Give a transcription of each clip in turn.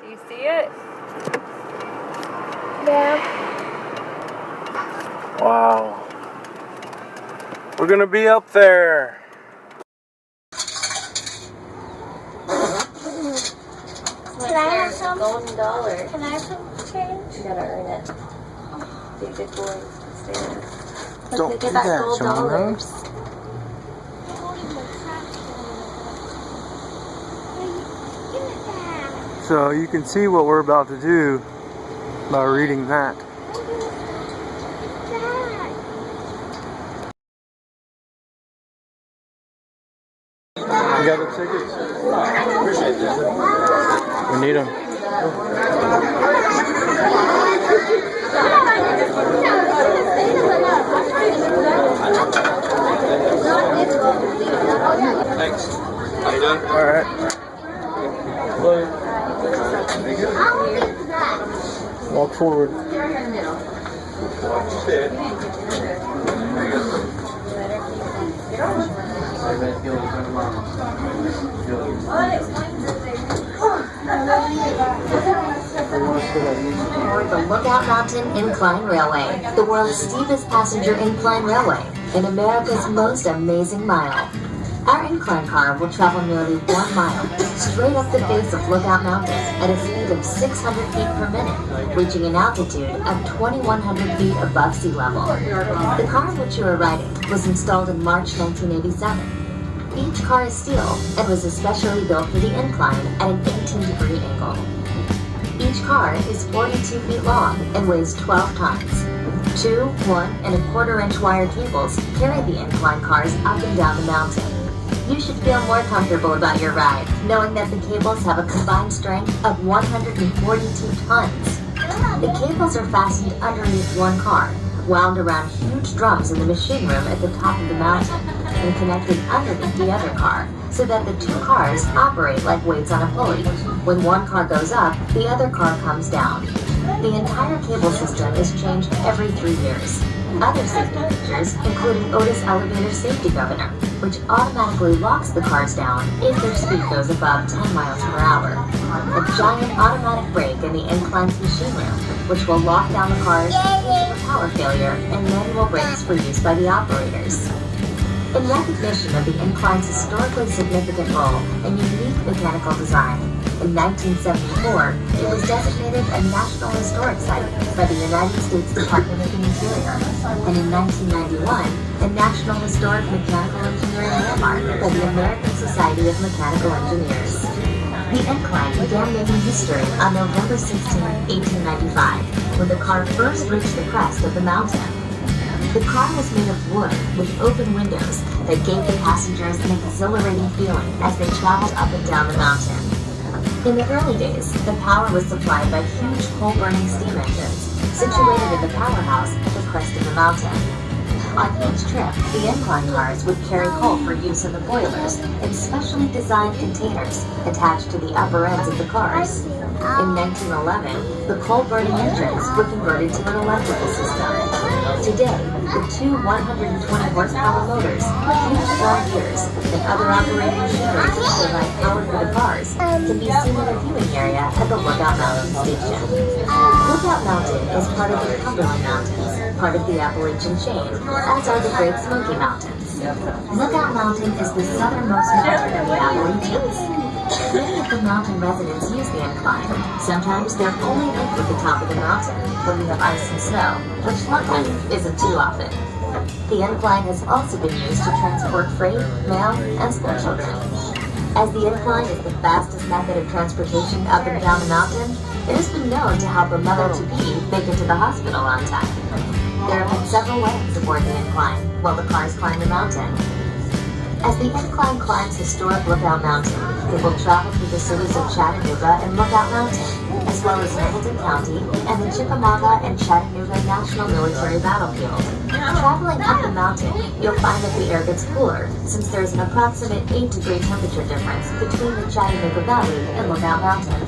Do you see it? Yeah. Wow. We're gonna be up there. Can I have some? Golden dollar. Can I have some change? You gotta earn it. Be a good boy. Stay. Don't Look do at that that, gold Jonah. dollars. So you can see what we're about to do by reading that. You got the tickets? We need them. Thanks. How you doing? All right. Walk forward. Aboard the Lookout Mountain Incline Railway, the world's steepest passenger incline railway, in America's most amazing mile. Our incline car will travel nearly 1 mile, straight up the face of Lookout Mountain at a speed of 600 feet per minute, reaching an altitude of 2,100 feet above sea level. The car in which you are riding was installed in March 1987. Each car is steel and was especially built for the incline at an 18-degree angle. Each car is 42 feet long and weighs 12 tons. 2 1.25-inch wire cables carry the incline cars up and down the mountain. You should feel more comfortable about your ride, knowing that the cables have a combined strength of 142 tons. The cables are fastened underneath one car, wound around huge drums in the machine room at the top of the mountain, and connected underneath the other car, so that the 2 cars operate like weights on a pulley. When one car goes up, the other car comes down. The entire cable system is changed every 3 years. Other safety features include an Otis elevator safety governor, which automatically locks the cars down if their speed goes above 10 miles per hour. A giant automatic brake in the incline's machine room, which will lock down the cars in case of a power failure, and manual brakes for use by the operators. In recognition of the incline's historically significant role and unique mechanical design, in 1974, it was designated a National Historic Site by the United States Department of the Interior, and in 1991, a National Historic Mechanical Engineering Landmark by the American Society of Mechanical Engineers. The incline began making history on November 16, 1895, when the car first reached the crest of the mountain. The car was made of wood with open windows that gave the passengers an exhilarating feeling as they traveled up and down the mountain. In the early days, the power was supplied by huge coal-burning steam engines situated in the powerhouse at the crest of the mountain. On each trip, the incline cars would carry coal for use in the boilers in specially designed containers attached to the upper ends of the cars. In 1911, the coal-burning engines were converted to an electrical system. Today, the 2 120-horsepower motors, huge drum gears, and other operating machinery to provide power for the cars can be seen in the viewing area at the Lookout Mountain Station. Lookout Mountain is part of the Cumberland Mountains, part of the Appalachian chain, as are the Great Smoky Mountains. Lookout Mountain is the southernmost mountain of the Appalachians. Many of the mountain residents use the incline. Sometimes they're only up at the top of the mountain when we have ice and snow, which luckily isn't too often. The incline has also been used to transport freight, mail, and school children. As the incline is the fastest method of transportation up and down the mountain, it has been known to help a mother-to-be make it to the hospital on time. There have been several weddings aboard the incline while the cars climb the mountain. As the incline climbs historic Lookout Mountain, it will travel through the cities of Chattanooga and Lookout Mountain, as well as Hamilton County and the Chickamauga and Chattanooga National Military Battlefield. Traveling up the mountain, you'll find that the air gets cooler, since there is an approximate 8-degree temperature difference between the Chattanooga Valley and Lookout Mountain.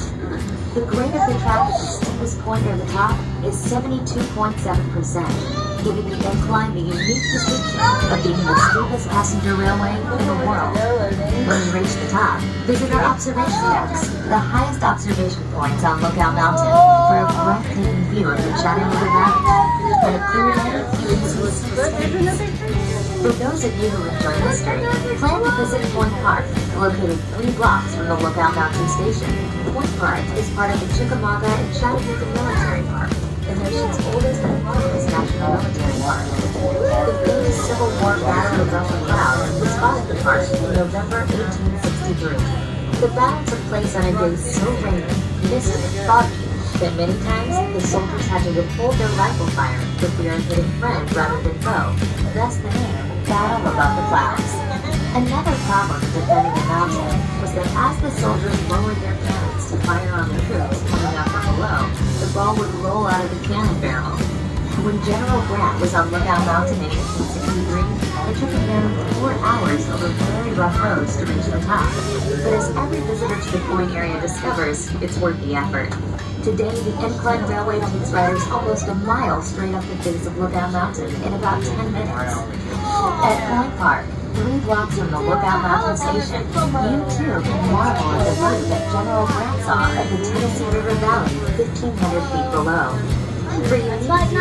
The grade of the track at the steepest point near the top is 72.7%. giving the Incline the unique distinction of being the steepest passenger railway in the world. When you reach the top, visit our observation decks, the highest observation points on Lookout Mountain, for a breathtaking view of the Chattanooga Valley. On a clear day, you can see For those of you who enjoy history, plan to visit Point Park, located 3 blocks from the Lookout Mountain Station. Point Park is part of the Chickamauga and Chattanooga Military Park, the nation's oldest and longest national military park. The famous Civil War Battle of Russell Cloud was fought at the park in November 1863. The battle took place on a day so rainy, misty, and foggy that many times the soldiers had to withhold their rifle fire for fear of hitting friend rather than foe, thus the name Battle Above the Clouds. Another problem defending the mountain was that as the soldiers lowered their cannons to fire on the troops coming up from below, the ball would roll out of the cannon barrel. When General Grant was on Lookout Mountain in 1863, it took him nearly 4 hours over very rough roads to reach the top. But as every visitor to the Point area discovers, it's worth the effort. Today, the Incline Railway takes riders almost a mile straight up the face of Lookout Mountain in about 10 minutes. At Point Park, 3 blocks from the Lookout Mountain Station, you too can marvel at the view that General Grant saw of the Tennessee River Valley 1,500 feet below. For unique rides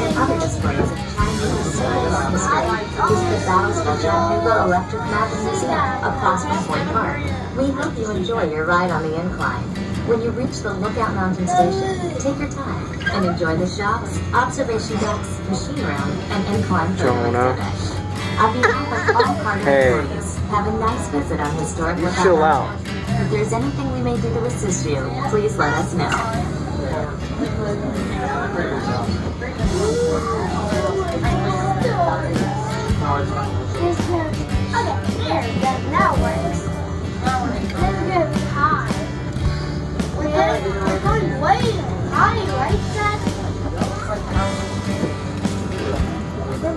and other displays of Chinese service history, visit the Battles of Chattanooga Electric Mountain Museum across from Point Park. We hope you enjoy your ride on the Incline. When you reach the Lookout Mountain Station, take your time and enjoy the shops, observation decks, machine room, and Incline Railway exhibit. On behalf of all park employees, have a nice visit on historic Lookout Chill Mountain. out. If there's anything we may do to assist you, please let us know. Okay, there, now works. Let's go high. We're going way high, right, Dad? We're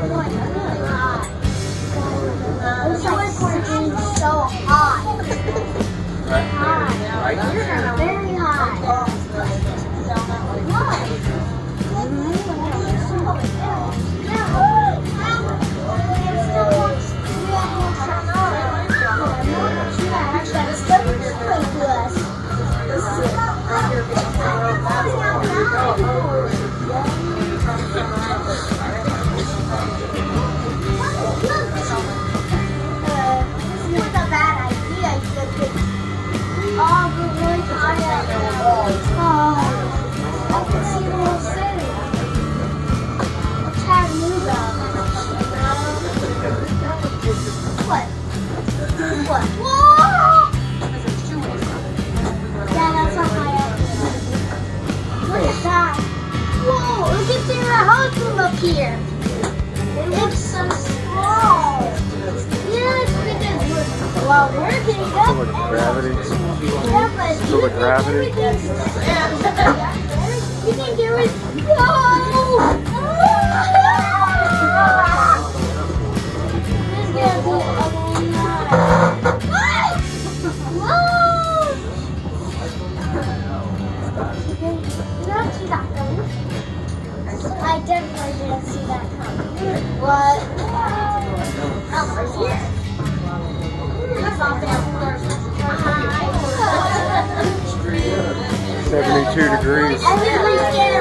going really high. It's like we're getting so high. Very high. I can see the whole city. Chattanooga. What? What? Whoa! Yeah, that's not high up. Look at that. Whoa, look at their house from up here. It looks so small. Yeah, it's because we're getting up. Feel like gravity. Yeah, but Feel like gravity. You think there was no? This is gonna be a long ride. Whoa! Did not see that coming. I definitely didn't see that coming. What? Oh, we're here. 72 degrees.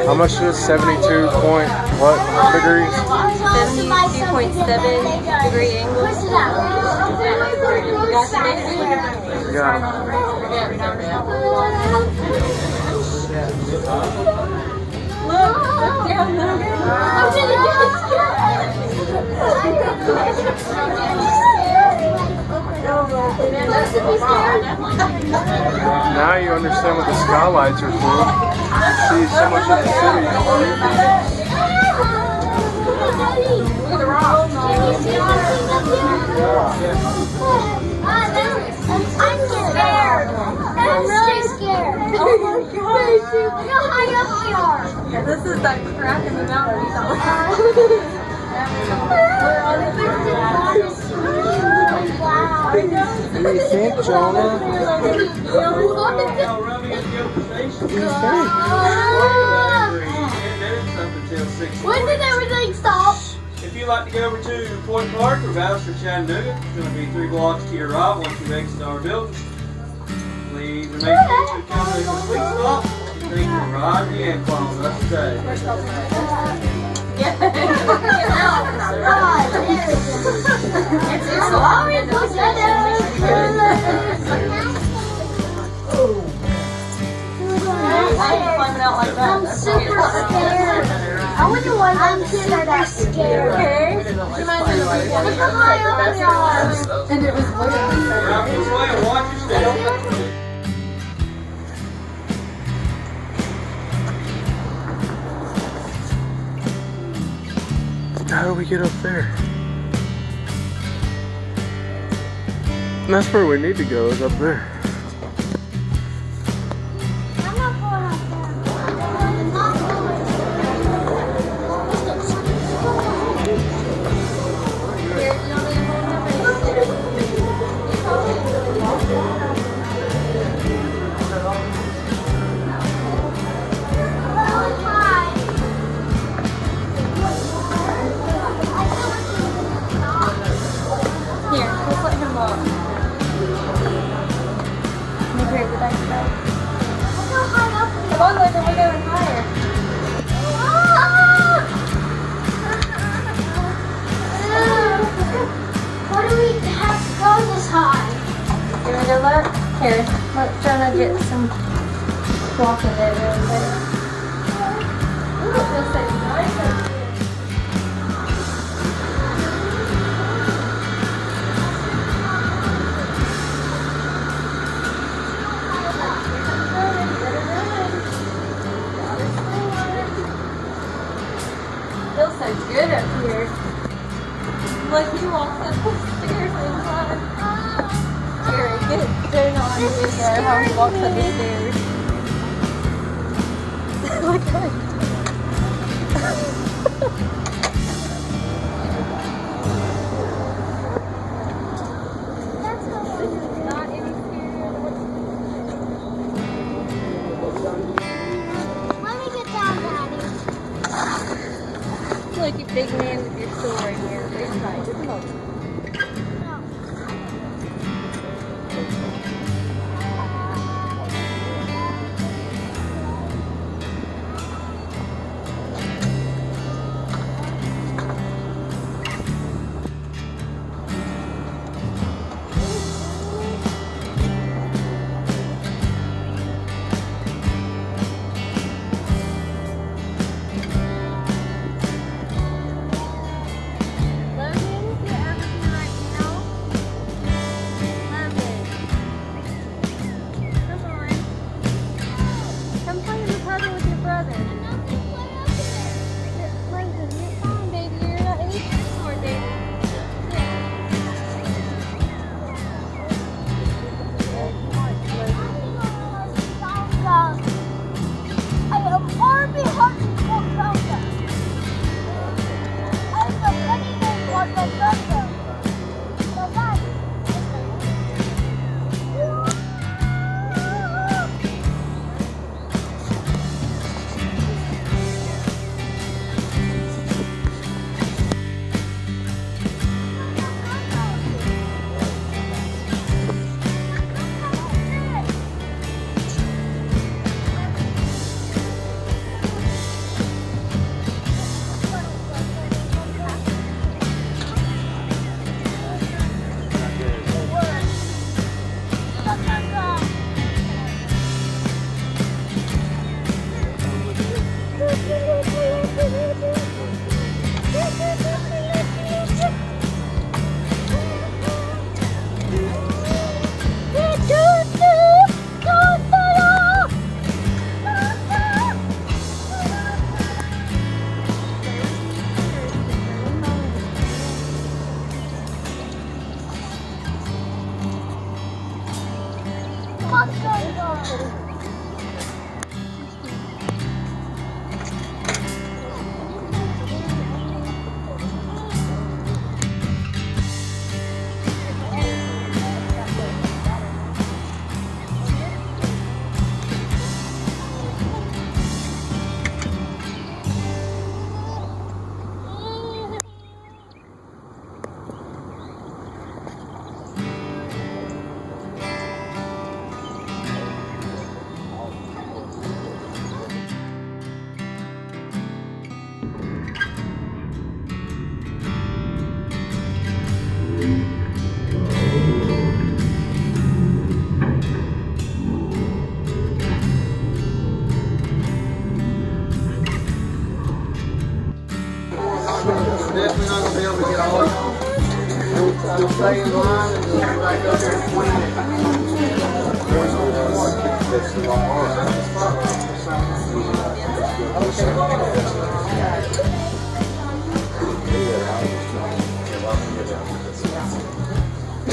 How much is 72 point what degrees? 72.7 degree angle. Look down there. I'm Now you understand what the skylights are for. You see so much of the city. Look at the rock. I'm scared. I'm really scared. Oh my gosh. Look how high up we are. Yeah, this is that crack in the mountain. Wow. What do you think, Jonah? Up until 6. When did everything stop? If you'd like to go over to Point Park or Vallis or Chattanooga, it's going to be 3 blocks to your right once you exit our building. Please remain seated to come to a complete stop. Thank you for riding the Incline with us today. I'm super scared. I wonder why I'm super scared. And it was Get out this way and watch your step. How do we get up there? And that's where we need to go, is up there. I'm not going up there. I'm not going. Here, let's let him walk. Make her the dice bag. Come on, Linda, we're going higher. Why do we have to go this high? You want to look? Here, let's try to get some walking there really quick. Ooh, it feels so nice up here. Feels so good up here. Like he walks up the stairs inside. Here, get Jonah on video how he walks up the stairs. Look at him. Not any scarier. Let me get down, Daddy. Look, you big man with your sword right here. Very tight. Come on.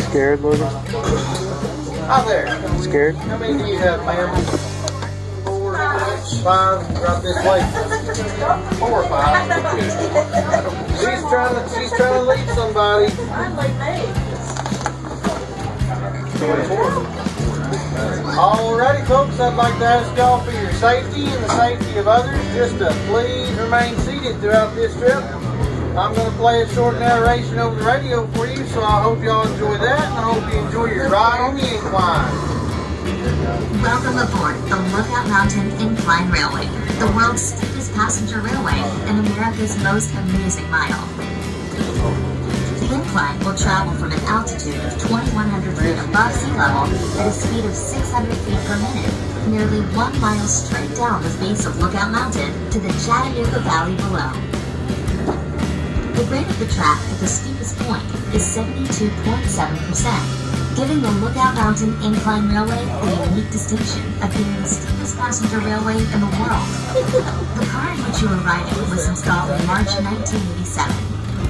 Scared, Logan? Hi there. Scared? How many do you have, ma'am? 4, 5, right this way. 4 or 5. She's trying to lead somebody. Alrighty, folks, I'd like to ask y'all for your safety and the safety of others just to please remain seated throughout this trip. I'm going to play a short narration over the radio for you, so I hope y'all enjoy that, and I hope you enjoy your ride on the incline. Welcome aboard the Lookout Mountain Incline Railway, the world's steepest passenger railway and America's most amazing mile. The incline will travel from an altitude of 2,100 feet above sea level at a speed of 600 feet per minute, nearly 1 mile straight down the face of Lookout Mountain to the Chattanooga Valley below. The grade of the track at the steepest point is 72.7%, giving the Lookout Mountain Incline Railway the unique distinction of being the steepest passenger railway in the world. The car in which you are riding was installed in March 1987.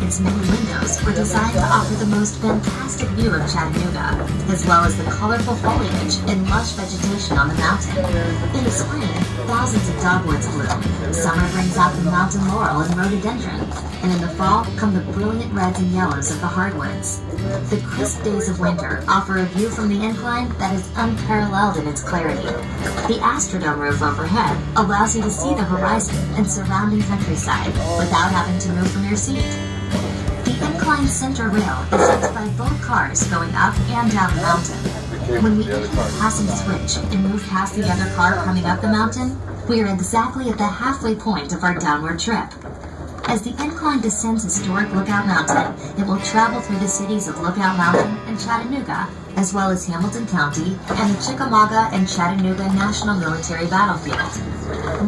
Its many windows were designed to offer the most fantastic view of Chattanooga, as well as the colorful foliage and lush vegetation on the mountain. In the spring, thousands of dogwoods bloom. Summer brings out the mountain laurel and rhododendron, and in the fall come the brilliant reds and yellows of the hardwoods. The crisp days of winter offer a view from the incline that is unparalleled in its clarity. The Astrodome roof overhead allows you to see the horizon and surrounding countryside without having to move from your seat. The incline center rail is used by both cars going up and down the mountain. When we enter the passing switch and move past the other car coming up the mountain, we are exactly at the halfway point of our downward trip. As the incline descends historic Lookout Mountain, it will travel through the cities of Lookout Mountain and Chattanooga, as well as Hamilton County and the Chickamauga and Chattanooga National Military Battlefield.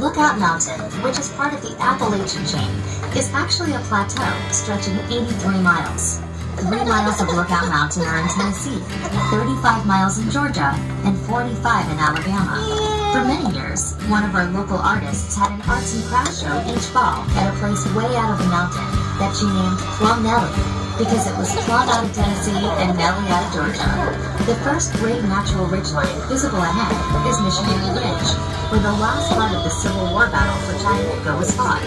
Lookout Mountain, which is part of the Appalachian chain, is actually a plateau stretching 83 miles. 3 miles of Lookout Mountain are in Tennessee, 35 miles in Georgia, and 45 in Alabama. For many years, one of our local artists had an arts and crafts show each fall at a place way out of the mountain that she named Plum Nelly, because it was Plum out of Tennessee and Nelly out of Georgia. The first great natural ridgeline visible ahead is Missionary Ridge, where the last part of the Civil War battle for Chattanooga was fought.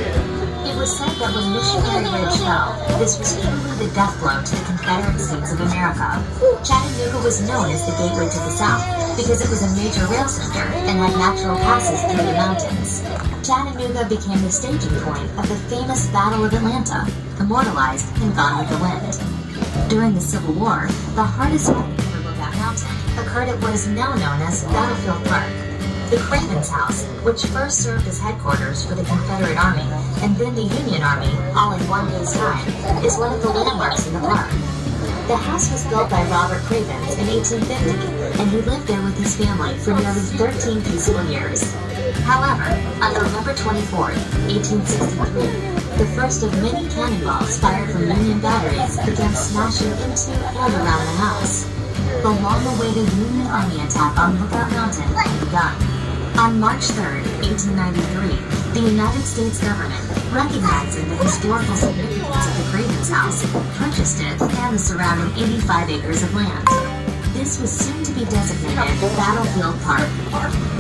It was said that when Missionary Ridge fell, this was truly the death blow to the Confederate States of America. Chattanooga was known as the gateway to the South because it was a major rail center and had natural passes through the mountains. Chattanooga became the staging point of the famous Battle of Atlanta, immortalized in Gone with the Wind. During the Civil War, the hardest fighting for Lookout Mountain occurred at what is now known as Battlefield Park. The Craven's House, which first served as headquarters for the Confederate Army and then the Union Army, all in one day's time, is one of the landmarks in the park. The house was built by Robert Cravens in 1850, and he lived there with his family for nearly 13 peaceful years. However, on November 24, 1863, the first of many cannonballs fired from Union batteries began smashing into and around the house. The long-awaited Union Army attack on Lookout Mountain had begun. On March 3, 1893, the United States government, recognizing the historical significance of the Craven's House, purchased it and the surrounding 85 acres of land. This was soon to be designated Battlefield Park.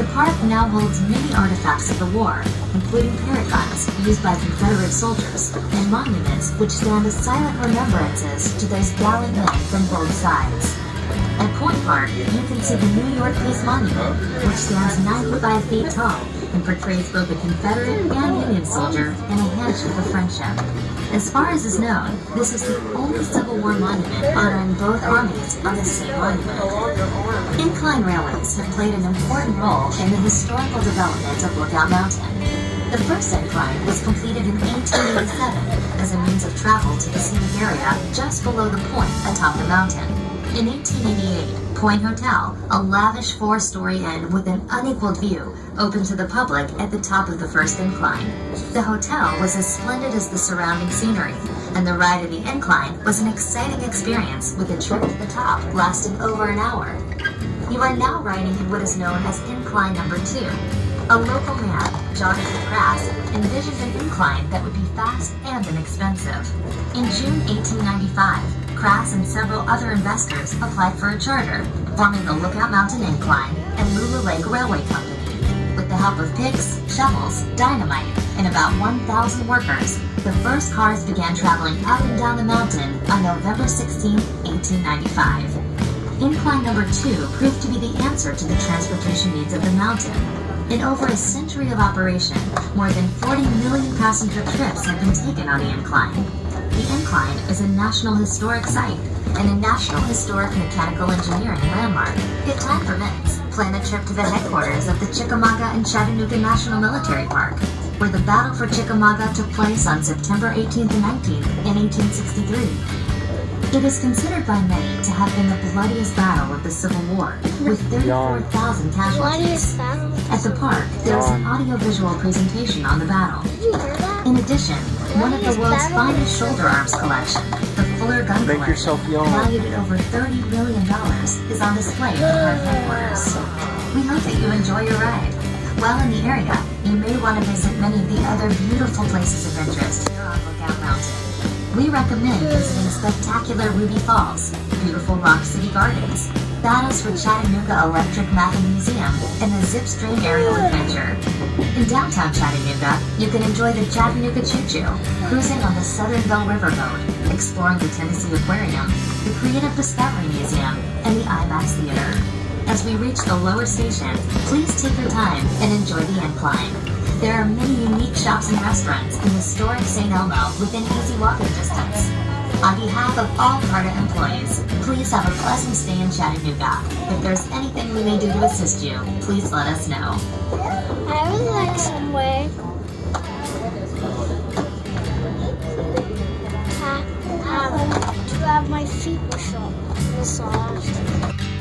The park now holds many artifacts of the war, including parrot guns used by Confederate soldiers, and monuments which stand as silent remembrances to those gallant men from both sides. At Point Park, you can see the New York Peace Monument, which stands 95 feet tall and portrays both a Confederate and Union soldier in a handshake of friendship. As far as is known, this is the only Civil War monument honoring both armies on the same monument. Incline railways have played an important role in the historical development of Lookout Mountain. The first incline was completed in 1887 as a means of travel to the scenic area just below the point atop the mountain. In 1888, Point Hotel, a lavish 4-story inn with an unequaled view, opened to the public at the top of the first incline. The hotel was as splendid as the surrounding scenery, and the ride of the incline was an exciting experience with a trip to the top lasting over an hour. You are now riding in what is known as Incline Number 2. A local man, Jonathan Crass, envisioned an incline that would be fast and inexpensive. In June 1895, Crass and several other investors applied for a charter, forming the Lookout Mountain Incline and Lula Lake Railway Company. With the help of picks, shovels, dynamite, and about 1,000 workers, the first cars began traveling up and down the mountain on November 16, 1895. Incline Number 2 proved to be the answer to the transportation needs of the mountain. In over a century of operation, more than 40 million passenger trips have been taken on the incline. The incline is a National Historic Site and a National Historic Mechanical Engineering landmark. If time permits, plan a trip to the headquarters of the Chickamauga and Chattanooga National Military Park, where the Battle for Chickamauga took place on September 18th and 19th in 1863. It is considered by many to have been the bloodiest battle of the Civil War, with 34,000 casualties. At the park, there is an audio-visual presentation on the battle. In addition, one of the world's finest shoulder arms collection, the Fuller Gun Make Collection, yourself yawn. valued at over $30 million, is on display at the park headquarters. We hope that you enjoy your ride. While in the area, you may want to visit many of the other beautiful places of interest here on Lookout Mountain. We recommend visiting spectacular Ruby Falls, beautiful Rock City Gardens, Battles for Chattanooga Electric Mapping Museum, and the Zip String Aerial Adventure. In downtown Chattanooga, you can enjoy the Chattanooga Choo Choo, cruising on the Southern Belle River Boat, exploring the Tennessee Aquarium, the Creative Discovery Museum, and the IMAX Theater. As we reach the lower station, please take your time and enjoy the incline. There are many unique shops and restaurants in historic St. Elmo within easy walking distance. On behalf of all CARTA employees, please have a pleasant stay in Chattanooga. If there's anything we may do to assist you, please let us know. I would like some way to have my feet massaged.